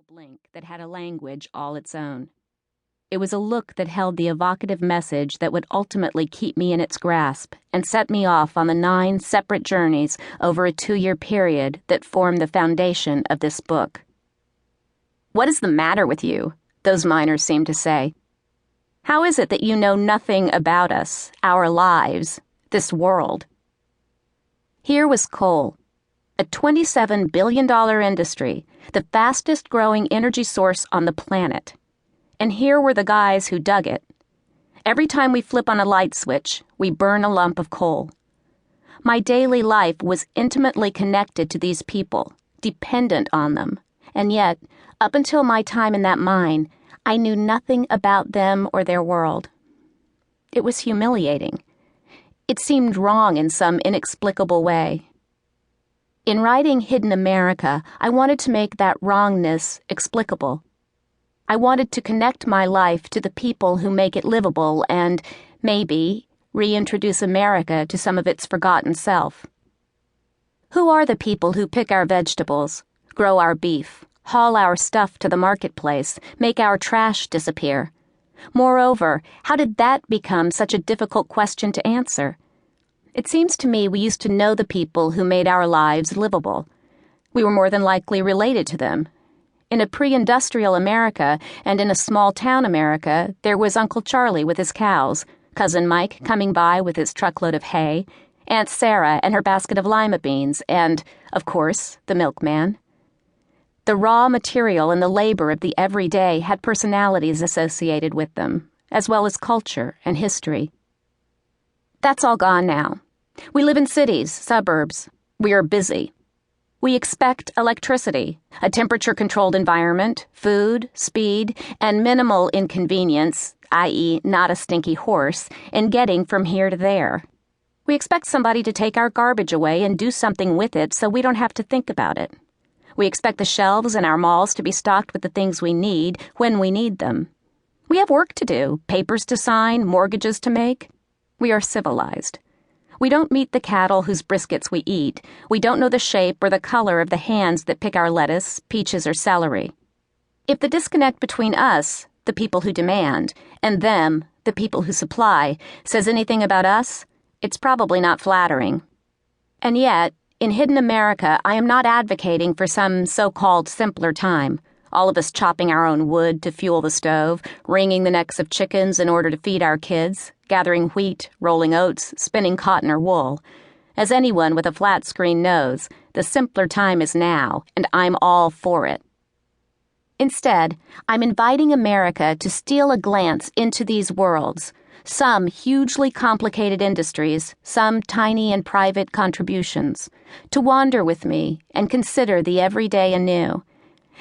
blink that had a language all its own. It was a look that held the evocative message that would ultimately keep me in its grasp and set me off on the 9 separate journeys over a 2-year period that form the foundation of this book. "What is the matter with you?" those miners seemed to say. "How is it that you know nothing about us, our lives, this world?" Here was coal, a $27 billion industry, the fastest growing energy source on the planet. And here were the guys who dug it. Every time we flip on a light switch, we burn a lump of coal. My daily life was intimately connected to these people, dependent on them. And yet, up until my time in that mine, I knew nothing about them or their world. It was humiliating. It seemed wrong in some inexplicable way. In writing Hidden America, I wanted to make that wrongness explicable. I wanted to connect my life to the people who make it livable and, maybe, reintroduce America to some of its forgotten self. Who are the people who pick our vegetables, grow our beef, haul our stuff to the marketplace, make our trash disappear? Moreover, how did that become such a difficult question to answer? It seems to me we used to know the people who made our lives livable. We were more than likely related to them. In a pre-industrial America and in a small-town America, there was Uncle Charlie with his cows, Cousin Mike coming by with his truckload of hay, Aunt Sarah and her basket of lima beans, and, of course, the milkman. The raw material and the labor of the everyday had personalities associated with them, as well as culture and history. That's all gone now. We live in cities, suburbs. We are busy. We expect electricity, a temperature-controlled environment, food, speed, and minimal inconvenience, i.e., not a stinky horse, in getting from here to there. We expect somebody to take our garbage away and do something with it so we don't have to think about it. We expect the shelves in our malls to be stocked with the things we need when we need them. We have work to do, papers to sign, mortgages to make. We are civilized. We don't meet the cattle whose briskets we eat. We don't know the shape or the color of the hands that pick our lettuce, peaches, or celery. If the disconnect between us, the people who demand, and them, the people who supply, says anything about us, it's probably not flattering. And yet, in Hidden America, I am not advocating for some so-called simpler time, all of us chopping our own wood to fuel the stove, wringing the necks of chickens in order to feed our kids, gathering wheat, rolling oats, spinning cotton or wool. As anyone with a flat screen knows, the simpler time is now, and I'm all for it. Instead, I'm inviting America to steal a glance into these worlds, some hugely complicated industries, some tiny and private contributions, to wander with me and consider the everyday anew.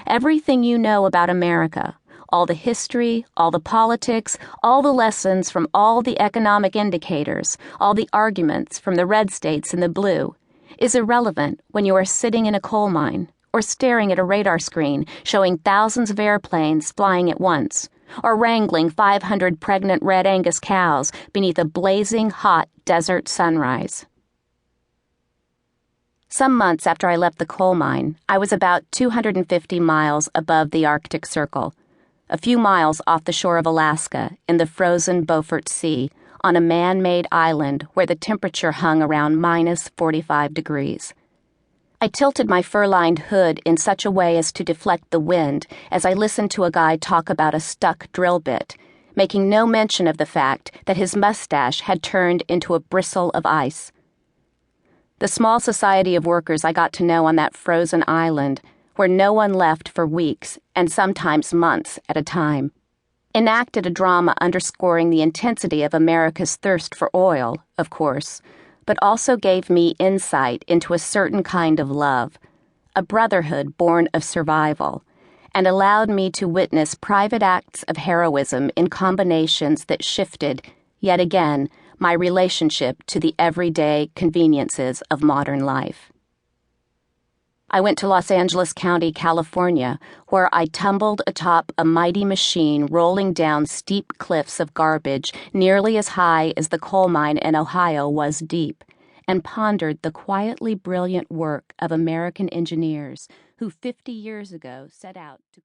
Everything you know about America, all the history, all the politics, all the lessons from all the economic indicators, all the arguments from the red states and the blue, is irrelevant when you are sitting in a coal mine or staring at a radar screen showing thousands of airplanes flying at once, or wrangling 500 pregnant red Angus cows beneath a blazing hot desert sunrise. Some months after I left the coal mine, I was about 250 miles above the Arctic Circle, a few miles off the shore of Alaska in the frozen Beaufort Sea on a man-made island where the temperature hung around minus 45 degrees. I tilted my fur-lined hood in such a way as to deflect the wind as I listened to a guy talk about a stuck drill bit, making no mention of the fact that his mustache had turned into a bristle of ice. The small society of workers I got to know on that frozen island, where no one left for weeks and sometimes months at a time, enacted a drama underscoring the intensity of America's thirst for oil, of course, but also gave me insight into a certain kind of love, a brotherhood born of survival, and allowed me to witness private acts of heroism in combinations that shifted, yet again, my relationship to the everyday conveniences of modern life. I went to Los Angeles County, California, where I tumbled atop a mighty machine rolling down steep cliffs of garbage nearly as high as the coal mine in Ohio was deep, and pondered the quietly brilliant work of American engineers who 50 years ago set out to